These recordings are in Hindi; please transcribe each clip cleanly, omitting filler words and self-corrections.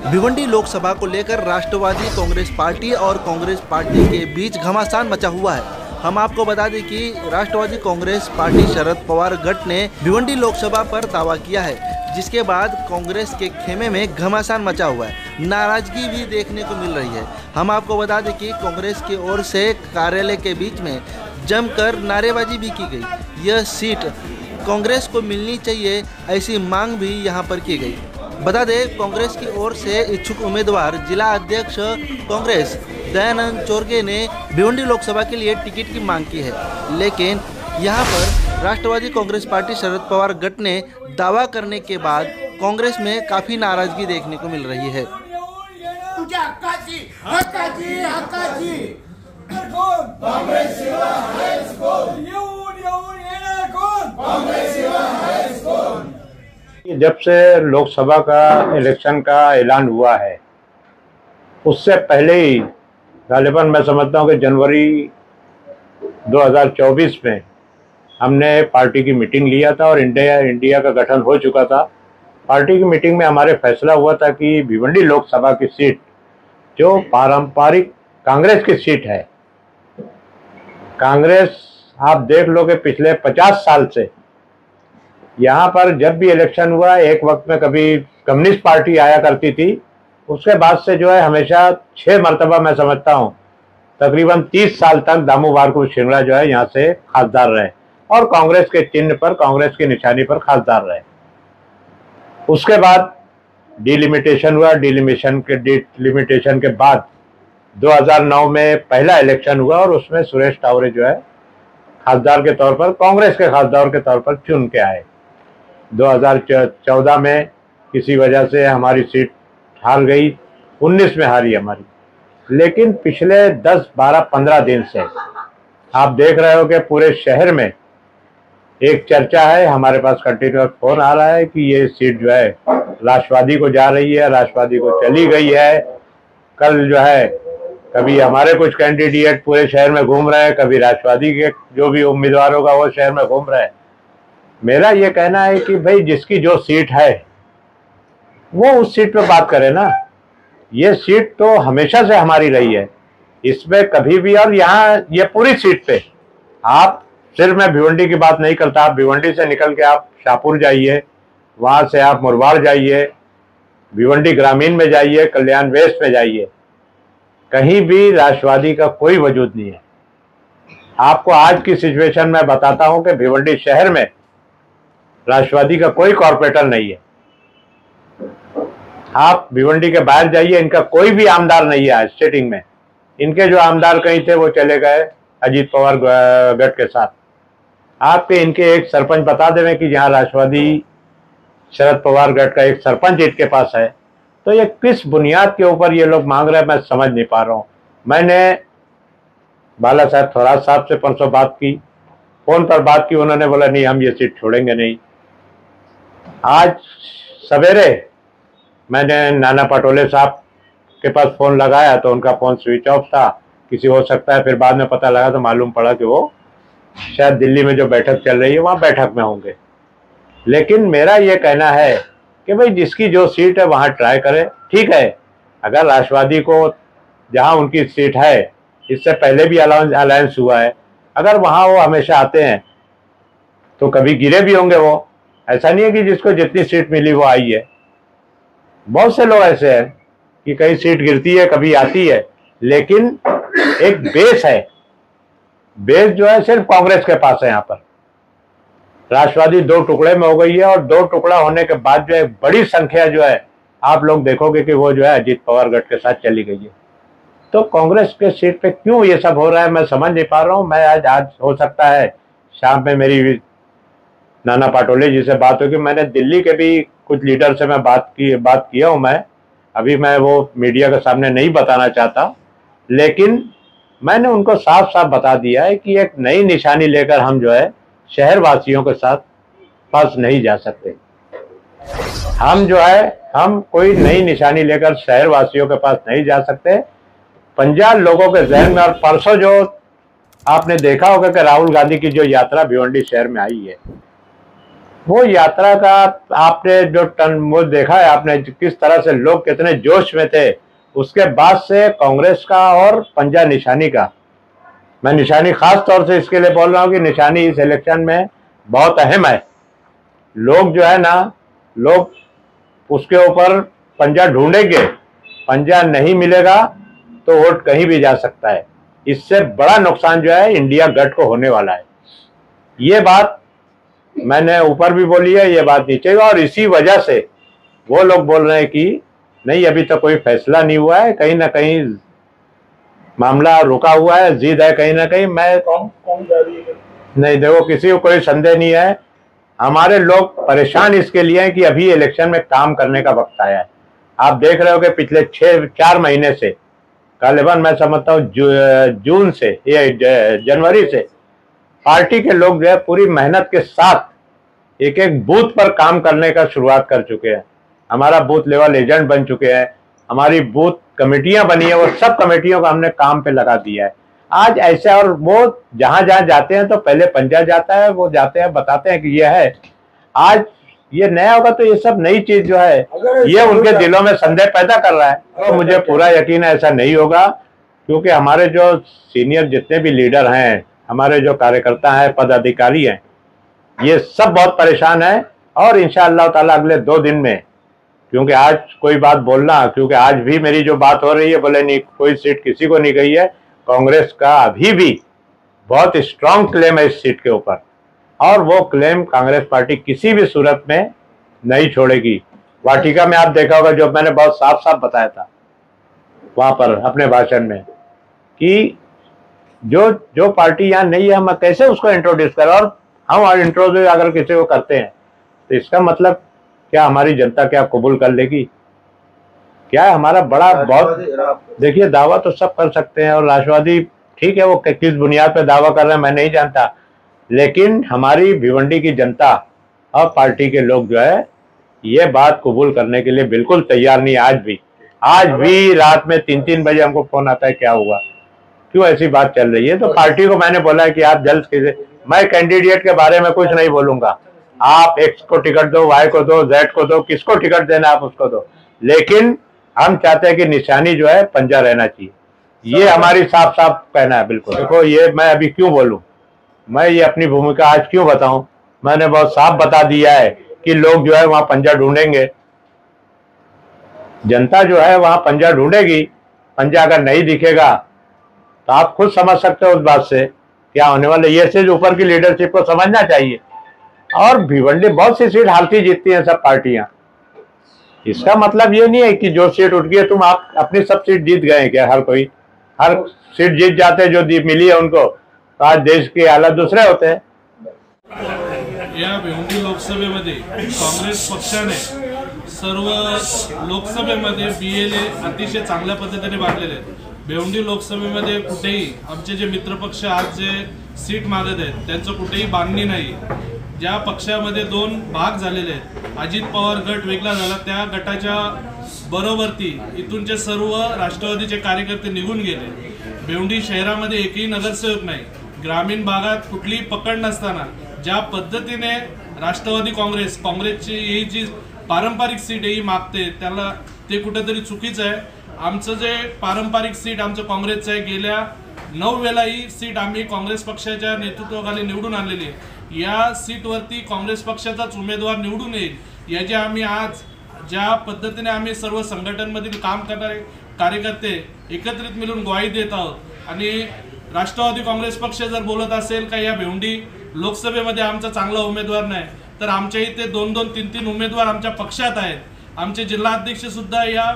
भिवंडी लोकसभा को लेकर राष्ट्रवादी कांग्रेस पार्टी और कांग्रेस पार्टी के बीच घमासान मचा हुआ है। हम आपको बता दें कि राष्ट्रवादी कांग्रेस पार्टी शरद पवार गट ने भिवंडी लोकसभा पर दावा किया है, जिसके बाद कांग्रेस के खेमे में घमासान मचा हुआ है। नाराजगी भी देखने को मिल रही है। हम आपको बता दें कि कांग्रेस की ओर से कार्यालय के बीच में जमकर नारेबाजी भी की गई। यह सीट कांग्रेस को मिलनी चाहिए, ऐसी मांग भी यहां पर की गई। बता दें, कांग्रेस की ओर से इच्छुक उम्मीदवार जिला अध्यक्ष कांग्रेस दयानंद चोरगे ने भिवंडी लोकसभा के लिए टिकट की मांग की है, लेकिन यहां पर राष्ट्रवादी कांग्रेस पार्टी शरद पवार गट ने दावा करने के बाद कांग्रेस में काफी नाराजगी देखने को मिल रही है। जब से लोकसभा का इलेक्शन का ऐलान हुआ है, उससे पहले ही गालिबन मैं समझता हूँ कि जनवरी 2024 में हमने पार्टी की मीटिंग लिया था और इंडिया का गठन हो चुका था। पार्टी की मीटिंग में हमारे फैसला हुआ था कि भिवंडी लोकसभा की सीट जो पारंपरिक कांग्रेस की सीट है, कांग्रेस आप देख लो कि पिछले 50 साल से यहाँ पर जब भी इलेक्शन हुआ, एक वक्त में कभी कम्युनिस्ट पार्टी आया करती थी, उसके बाद से जो है हमेशा 6 मरतबा मैं समझता हूँ तकरीबन 30 साल तक दामू बारकू शिंगड़ा जो है यहाँ से खासदार रहे और कांग्रेस के चिन्ह पर, कांग्रेस की निशानी पर खासदार रहे। उसके बाद डिलिमिटेशन हुआ। डिलिमिटेशन के बाद 2009 में पहला इलेक्शन हुआ और उसमें सुरेश टावरे जो है खासदार के तौर पर, कांग्रेस के खासदार के तौर पर चुन के आए। 2014 में किसी वजह से हमारी सीट हार गई, 19 में हारी हमारी। लेकिन पिछले 10, 12, 15 दिन से आप देख रहे हो कि पूरे शहर में एक चर्चा है, हमारे पास कंटिन्यूअस फोन आ रहा है कि ये सीट जो है राष्ट्रवादी को जा रही है, राष्ट्रवादी को चली गई है। कल जो है कभी हमारे कुछ कैंडिडेट पूरे शहर में घूम रहे हैं, कभी राष्ट्रवादी के जो भी उम्मीदवार होगा वो शहर में घूम रहे हैं। मेरा ये कहना है कि भाई जिसकी जो सीट है वो उस सीट पे बात करे ना। ये सीट तो हमेशा से हमारी रही है, इसमें कभी भी, और यहाँ ये पूरी सीट पे आप, सिर्फ मैं भिवंडी की बात नहीं करता, आप भिवंडी से निकल के आप शाहपुर जाइए, वहां से आप मुरबाड़ जाइए, भिवंडी ग्रामीण में जाइए, कल्याण वेस्ट में जाइए, कहीं भी राष्ट्रवादी का कोई वजूद नहीं है। आपको आज की सिचुएशन में बताता हूं कि भिवंडी शहर में राष्ट्रवादी का कोई कॉर्पोरेटर नहीं है। आप भिवंडी के बाहर जाइए, इनका कोई भी आमदार नहीं है आज सिटिंग में। इनके जो आमदार कहीं थे वो चले गए अजीत पवार गट के साथ। आपके इनके एक सरपंच बता दें कि जहां राष्ट्रवादी शरद पवार गट का एक सरपंच इनके पास है, तो ये किस बुनियाद के ऊपर ये लोग मांग रहे हैं, मैं समझ नहीं पा रहा हूं। मैंने बाला साहब थोराट साहब से परसों बात की, फोन पर बात की, उन्होंने बोला नहीं हम ये सीट छोड़ेंगे नहीं। आज सवेरे मैंने नाना पटोले साहब के पास फोन लगाया तो उनका फोन स्विच ऑफ था, किसी हो सकता है, फिर बाद में पता लगा तो मालूम पड़ा कि वो शायद दिल्ली में जो बैठक चल रही है वहां बैठक में होंगे। लेकिन मेरा ये कहना है कि भाई जिसकी जो सीट है वहां ट्राई करे। ठीक है, अगर राष्ट्रवादी को जहां उनकी सीट है, इससे पहले भी अलायंस हुआ है, अगर वहां वो हमेशा आते हैं तो कभी गिरे भी होंगे वो। ऐसा नहीं है कि जिसको जितनी सीट मिली वो आई है। बहुत से लोग ऐसे हैं कि कहीं सीट गिरती है, कभी आती है, लेकिन एक बेस है, बेस जो है सिर्फ कांग्रेस के पास है। यहाँ पर राष्ट्रवादी 2 टुकड़े में हो गई है और 2 टुकड़ा होने के बाद जो है बड़ी संख्या जो है आप लोग देखोगे कि वो जो है अजीत पवार गट के साथ चली गई है। तो कांग्रेस के सीट पे क्यों ये सब हो रहा है, मैं समझ नहीं पा रहा हूँ। मैं आज हो सकता है शाम में मेरी नाना पाटोले जी से बात होगी। मैंने दिल्ली के भी कुछ लीडर से मैं बात किया हूँ। मैं अभी वो मीडिया के सामने नहीं बताना चाहता, लेकिन मैंने उनको साफ साफ बता दिया है कि एक नई निशानी लेकर हम जो है शहर वासियों के साथ पास नहीं जा सकते। हम जो है, हम कोई नई निशानी लेकर शहर वासियों के पास नहीं जा सकते। 50 लोगों के जहन में, और परसों जो आपने देखा होगा कि राहुल गांधी की जो यात्रा भिवंडी शहर में आई है, वो यात्रा का आपने जो वो देखा है आपने किस तरह से लोग कितने जोश में थे। उसके बाद से कांग्रेस का और पंजा निशानी का, मैं निशानी खास तौर से इसके लिए बोल रहा हूँ कि निशानी इस इलेक्शन में बहुत अहम है। लोग जो है ना, लोग उसके ऊपर पंजा ढूंढेंगे, पंजा नहीं मिलेगा तो वोट कहीं भी जा सकता है। इससे बड़ा नुकसान जो है इंडिया गठ को होने वाला है। ये बात मैंने ऊपर भी बोली है, ये बात नीचे भी, और इसी वजह से वो लोग बोल रहे हैं कि नहीं अभी तक कोई फैसला नहीं हुआ है, कहीं ना कहीं मामला रुका हुआ है, जिद है कहीं ना कहीं। मैं कौन जा रही है नहीं, देखो किसी को कोई संदेह नहीं है। हमारे लोग परेशान इसके लिए हैं कि अभी इलेक्शन में काम करने का वक्त आया है। आप देख रहे हो कि पिछले 4 महीने से, गालिबन मैं समझता हूँ जून से या जनवरी से पार्टी के लोग जो है पूरी मेहनत के साथ एक एक बूथ पर काम करने का शुरुआत कर चुके हैं। हमारा बूथ लेवल एजेंट बन चुके हैं, हमारी बूथ कमेटियां बनी है, वो सब कमेटियों को हमने काम पे लगा दिया है। आज ऐसे, और वो जहां जहां जाते हैं तो पहले पंजा जाता है, वो जाते हैं बताते हैं कि ये है। आज ये नया होगा तो ये सब नई चीज जो है ये उनके दिलों में संदेह पैदा कर रहा है। तो मुझे पूरा यकीन है ऐसा नहीं होगा, क्योंकि हमारे जो सीनियर जितने भी लीडर हैं, हमारे जो कार्यकर्ता हैं, पदाधिकारी हैं, ये सब बहुत परेशान है। और इंशाअल्लाह ताला अगले 2 दिन में, क्योंकि आज कोई बात बोलना, क्योंकि आज भी मेरी जो बात हो रही है, बोले नहीं कोई सीट किसी को नहीं गई है, कांग्रेस का अभी भी बहुत स्ट्रांग क्लेम है इस सीट के ऊपर, और वो क्लेम कांग्रेस पार्टी किसी भी सूरत में नहीं छोड़ेगी। वाटिका में आप देखा होगा, जो मैंने बहुत साफ साफ बताया था वहां पर अपने भाषण में, कि जो पार्टी यहाँ नहीं है हम कैसे उसको इंट्रोड्यूस करें, और हम इंट्रोड्यूस अगर किसी को करते हैं तो इसका मतलब क्या हमारी जनता क्या कबूल कर लेगी? क्या है हमारा बड़ा बहुत, देखिए दावा तो सब कर सकते हैं, और राष्ट्रवादी ठीक है, वो किस बुनियाद पे दावा कर रहे हैं मैं नहीं जानता, लेकिन हमारी भिवंडी की जनता और पार्टी के लोग जो है ये बात कबूल करने के लिए बिल्कुल तैयार नहीं। आज भी रात में 3-3 बजे हमको फोन आता है, क्या हुआ, क्यों ऐसी बात चल रही है? तो पार्टी को मैंने बोला है कि आप जल्द से, मैं कैंडिडेट के बारे में कुछ नहीं बोलूंगा, आप एक्स को टिकट दो, वाई को दो, जेड को दो, किसको टिकट देना आप उसको दो, लेकिन हम चाहते हैं कि निशानी जो है पंजा रहना चाहिए। ये हमारी साफ साफ कहना है। बिल्कुल देखो, ये मैं अभी क्यों बोलूं, मैं ये अपनी भूमिका आज क्यों बताऊं, मैंने बहुत साफ बता दिया है कि लोग जो है वहां पंजा ढूंढेंगे, जनता जो है वहां पंजा ढूंढेगी। पंजा अगर नहीं दिखेगा तो आप खुद समझ सकते हो उस बात से क्या होने वाला। ये चीज ऊपर की लीडरशिप को समझना चाहिए। और भिवंडी बहुत सी सीट हारती जीतती हैं सब पार्टियां, इसका मतलब ये नहीं है कि जो सीट उठ गई तुम आप अपनी सब सीट जीत गए क्या? हर सीट जीत जाते जो मिली है उनको, तो आज देश के हालात दूसरे होते हैं। या भिवंडी लोकसभेमध्ये काँग्रेस पक्षाने सर्व लोकसभेमध्ये BLA अतिशय चांगल्या पद्धतीने बांधलेले आहेत। भिवंडी लोकसभेमध्ये कुठेही आमचे जे मित्रपक्ष आज जे सीट मागत आहेत त्यांचं कुठेही बांधणी नाही। ज्या पक्षामध्ये 2 भाग झालेले आहेत, अजित पवार गट वेगळा झाला, त्या गटाच्या बरोबरती इथूनचे सर्व राष्ट्रवादीचे कार्यकर्ते निघून गेले। भिवंडी शहरामध्ये एकही नगरसेवक नाही, ग्रामीण भागात कुठलीही पकड नसताना ज्या पद्धतीने राष्ट्रवादी काँग्रेसची ही जी पारंपरिक सीट ही मागते, त्याला ते कुठेतरी चुकीचं आहे। आमचं जे पारंपरिक सीट आमचं काँग्रेसचं आहे, गेल्या 9 वेळा ही सीट आम्ही काँग्रेस पक्षाच्या नेतृत्वाखाली निवडून आणलेली आहे। या सीटवरती काँग्रेस पक्षाचाच उमेदवार निवडून येईल याची आम्ही आज ज्या पद्धतीने आम्ही सर्व संघटनांमधील काम करणारे कार्यकर्ते एकत्रित मिळून ग्वाही देत आहोत। आणि राष्ट्रवादी काँग्रेस पक्ष जर बोलत असेल का या भिवंडी लोकसभेमध्ये आमचा चांगला उमेदवार नाही, तर आमच्या इथे 2-2, 3-3 उमेदवार आमच्या पक्षात आहेत। आमचे जिल्हाध्यक्ष सुद्धा या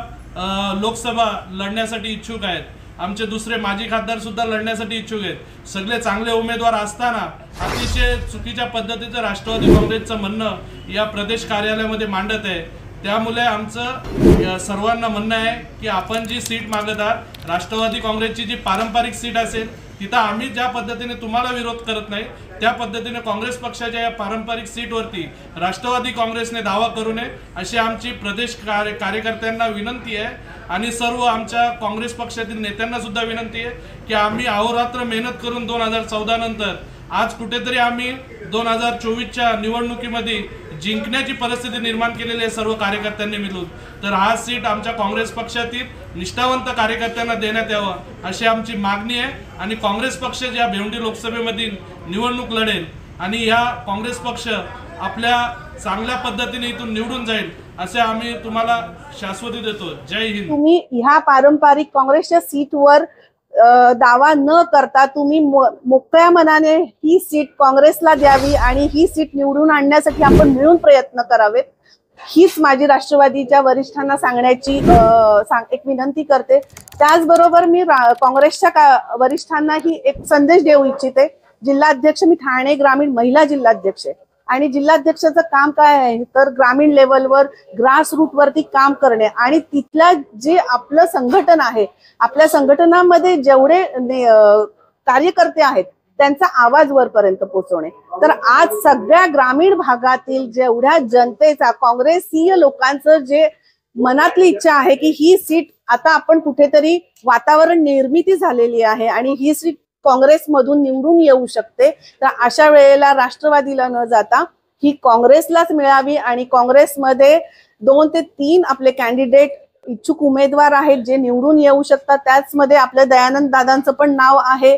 लोकसभा लढण्यासाठी इच्छुक आहेत, आमचे दुसरे माजी खासदार सुद्धा लढण्यासाठी इच्छुक आहेत। सगळे चांगले उमेदवार असताना अतिशय चुकीच्या पद्धतीचं राष्ट्रवादी काँग्रेसचं म्हणणं या प्रदेश कार्यालयामध्ये मांडत आहे। त्यामुळे आमचं सर्वांना म्हणणं आहे की आपण जी सीट मागत आहात, राष्ट्रवादी काँग्रेसची जी पारंपरिक सीट असेल तिथं आम्ही ज्या पद्धतीने तुम्हाला विरोध करत नाही, त्या पद्धतीने काँग्रेस पक्षाच्या या पारंपरिक सीटवरती राष्ट्रवादी काँग्रेसने दावा करू नये अशी आमची प्रदेश कार्यकर्त्यांना विनंती आहे। आणि सर्व आमच्या काँग्रेस पक्षातील नेत्यांना सुद्धा विनंती आहे की आम्ही अहोरात्र मेहनत करून 2014 नंतर आज कुठेतरी आम्ही 2024च्या निवडणुकीमध्ये जिंकण्याची परिस्थिती निर्माण केलेली आहे सर्व कार्यकर्त्यांनी मिळून। तर हा सीट आमच्या काँग्रेस पक्षातील निष्ठावंत कार्यकर्त्यांना देण्यात यावं अशी आमची मागणी आहे। आणि काँग्रेस पक्ष ज्या भिवंडी लोकसभेमधील निवडणूक लढेल आणि या काँग्रेस पक्ष आपल्या चांगल्या पद्धतीने इथून निवडून जाईल असे आम्ही तुम्हाला शाश्वती देतो। जय हिंद। तुम्ही ह्या पारंपरिक काँग्रेसच्या सीटवर दावा न करता तुम्ही मोकळ्या मनाने ही सीट काँग्रेसला द्यावी आणि ही सीट निवडून आणण्यासाठी आपण मिळून प्रयत्न करावेत, हीच माझी राष्ट्रवादीच्या वरिष्ठांना सांगण्याची एक विनंती करते। त्याचबरोबर मी काँग्रेसच्या वरिष्ठांनाही एक संदेश देऊ इच्छिते। जिल्हाध्यक्ष, मी ठाणे ग्रामीण महिला जिल्हाध्यक्ष आहे आणि जिल्हाध्यक्षाचं काम काय आहे तर ग्रामीण लेवलवर ग्रास रूट वरती काम करणे आणि तिथल्या जे आपलं संघटन आहे, आपल्या संघटनामध्ये जेवढे कार्यकर्ते आहेत त्यांचा आवाज वरपर्यंत पोहोचवणे। तर आज सगळ्या ग्रामीण भागातील जेवढ्या जनतेचा, काँग्रेसीय लोकांचं जे मनातली इच्छा आहे की ही सीट आता आपण कुठेतरी वातावरण निर्मिती झालेली आहे आणि ही सीट काँग्रेसमधून निवडून येऊ शकते। तर अशा वेळेला राष्ट्रवादीला न जाता ही काँग्रेसलाच मिळावी आणि काँग्रेसमध्ये 2 ते 3 आपले कॅन्डिडेट इच्छुक उमेदवार आहेत जे निवडून येऊ शकतात। त्याचमध्ये आपल्या दयानंद दादांचं पण नाव आहे।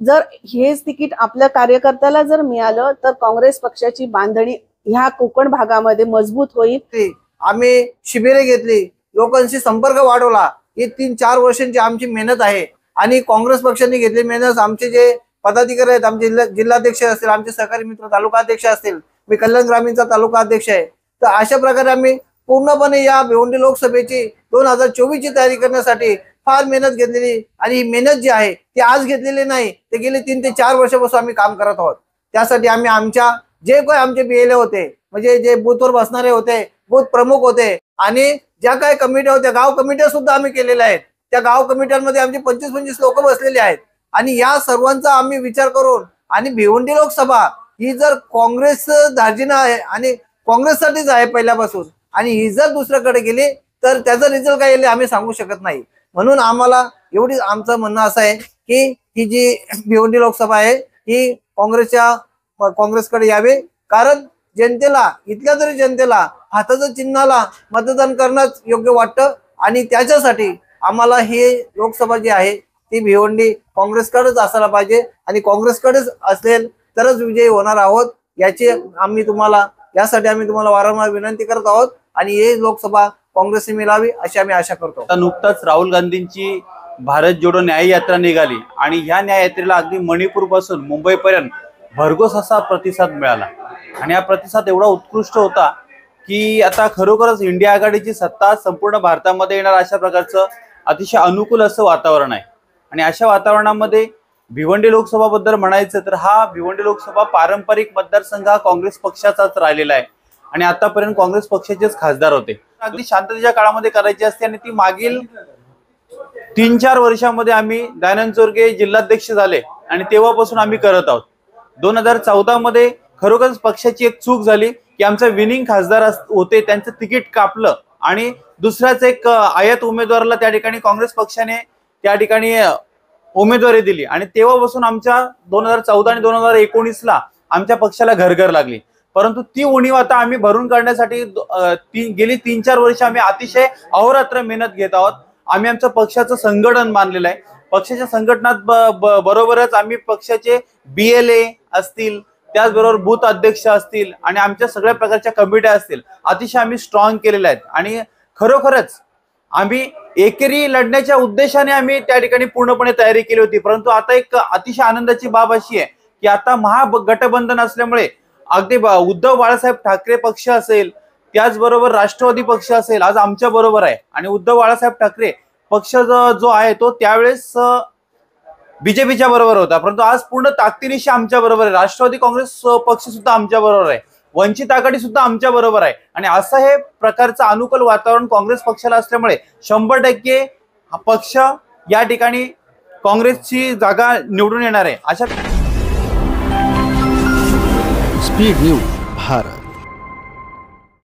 जर हेच तिकीट आपल्या कार्यकर्त्याला जर मिळालं तर काँग्रेस पक्षाची बांधणी ह्या कोकण भागामध्ये मजबूत होईल। आम्ही शिबिरे घेतली, लोकांशी संपर्क वाढवला। ही 3-4 वर्षांची आमची मेहनत आहे आणि काँग्रेस पक्षाने घेतली मेहनत। आमचे जे पदाधिकारी आहेत, आमचे जिल्हाध्यक्ष असतील, आमचे सहकारी मित्र तालुका अध्यक्ष असतील, मी कल्याण ग्रामीणचा तालुका अध्यक्ष आहे। तर अशा प्रकारे आम्ही पूर्णपणे या भिवंडी लोकसभेची 2024ची तयारी करण्यासाठी फार मेहनत घेतलेली आणि ही मेहनत जी आहे ती आज घेतलेली नाही, ते गेले 3 ते 4 वर्षापासून आम्ही काम करत आहोत। त्यासाठी आम्ही आमच्या जे काही आमचे बीएलए होते, म्हणजे जे बूथवर बसणारे होते, बूथ प्रमुख होते आणि ज्या काही कमिट्या होत्या, गाव कमिट्या सुद्धा आम्ही केलेल्या आहेत। त्या गाव कमिट्यांमध्ये आमचे 25-25 लोक बसलेले आहेत आणि या सर्वांचा आम्ही विचार करून आणि भिवंडी लोकसभा ही जर काँग्रेस दार्जिना आहे आणि काँग्रेससाठीच आहे पहिल्यापासून आणि ही जर दुसऱ्याकडे गेली तर त्याचा रिझल्ट काय येईल आम्ही सांगू शकत नाही। म्हणून आम्हाला एवढी आमचं म्हणणं असं आहे की ही जी भिवंडी लोकसभा आहे ही काँग्रेसकडे यावी, कारण जनतेला, इथल्या तरी जनतेला हाताच्या चिन्हाला मतदान करणंच योग्य वाटतं आणि त्याच्यासाठी आम्हाला हे लोकसभा जी आहे ती भिवंडी काँग्रेसकडेच असायला पाहिजे आणि काँग्रेसकडेच असेल तरच विजयी होणार आहोत। यासाठी आम्ही तुम्हाला वारंवार विनंती करत आहोत आणि हे लोकसभा काँग्रेसने मिळावी अशी आम्ही आशा करतो। आता नुकताच राहुल गांधींची भारत जोडो न्याय यात्रा निघाली आणि ह्या न्याय यात्रेला अगदी मणिपूर पासून मुंबईपर्यंत भरघोस असा प्रतिसाद मिळाला आणि हा प्रतिसाद एवढा उत्कृष्ट होता की आता खरोखरच इंडिया आघाडीची सत्ता संपूर्ण भारतामध्ये येणार अशा प्रकारचं अतिशय अनुकूल असं वातावरण आहे। आणि अशा वातावरणामध्ये भिवंडी लोकसभा बद्दल म्हणायचं तर हा भिवंडी लोकसभा पारंपरिक मतदारसंघ हा काँग्रेस पक्षाचाच राहिलेला आहे आणि आतापर्यंत काँग्रेस पक्षाचेच खासदार होते। अगदी शांततेच्या काळामध्ये करायची असते आणि ती मागील 3-4 वर्षामध्ये आम्ही दयानंद चोरगे जिल्हाध्यक्ष झाले आणि तेव्हापासून आम्ही करत आहोत। 2014 मध्ये खरोखरच पक्षाची एक चूक झाली की आमचा विनिंग खासदार होते त्यांचं तिकीट कापलं आणि दुसऱ्याच एक आयात उमेदवाराला त्या ठिकाणी काँग्रेस पक्षाने त्या ठिकाणी उमेदवारी दिली आणि तेव्हापासून आमच्या 2014 आणि 2019ला आमच्या पक्षाला घरघर लागली। परंतु ती उणीव आता आम्ही भरून काढण्यासाठी गेली 3-4 वर्ष आम्ही अतिशय अहोरात्र मेहनत घेत आहोत। आम्ही आमचं पक्षाचं संघटन मानलेलं आहे। पक्षाच्या संघटनात बरोबरच आम्ही पक्षाचे बीएलए असतील, त्याचबरोबर बूथ अध्यक्ष असतील आणि आमच्या सगळ्या प्रकारच्या कमिट्या असतील अतिशय आम्ही स्ट्रॉंग केलेल्या आहेत आणि खरोखरच आम्ही एकेरी लढण्याच्या उद्देशाने आम्ही त्या ठिकाणी पूर्णपणे तयारी केली होती। परंतु आता एक अतिशय आनंदाची बाब अशी आहे की आता महागठबंधन असल्यामुळे अगदी उद्धव बाळासाहेब ठाकरे पक्ष असेल, त्याचबरोबर राष्ट्रवादी पक्ष असेल आज आमच्या बरोबर आहे आणि उद्धव बाळासाहेब ठाकरे पक्ष जो आहे तो त्यावेळेस बीजेपीच्या बरोबर होता, परंतु आज पूर्ण ताकदीनिशी आमच्या बरोबर आहे। राष्ट्रवादी काँग्रेस पक्ष सुद्धा आमच्या बरोबर आहे, वंचित आघाडी सुद्धा आमच्या बरोबर आहे आणि असं हे प्रकारचं अनुकूल वातावरण काँग्रेस पक्षाला असल्यामुळे 100% हा पक्ष या ठिकाणी काँग्रेसची जागा निवडून येणार आहे। अशा स्पीड न्यूज भारत।